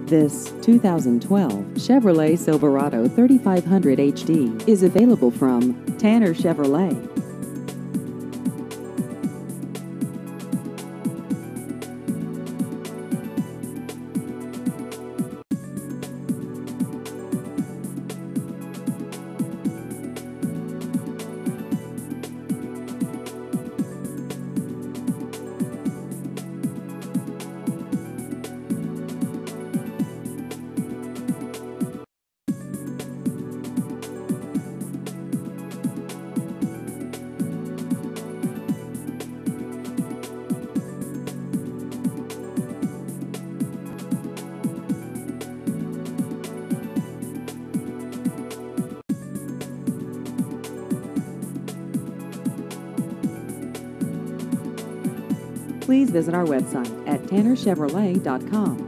This 2012 Chevrolet Silverado 3500 HD is available from Tanner Chevrolet. Please visit our website at tannerchevrolet.com.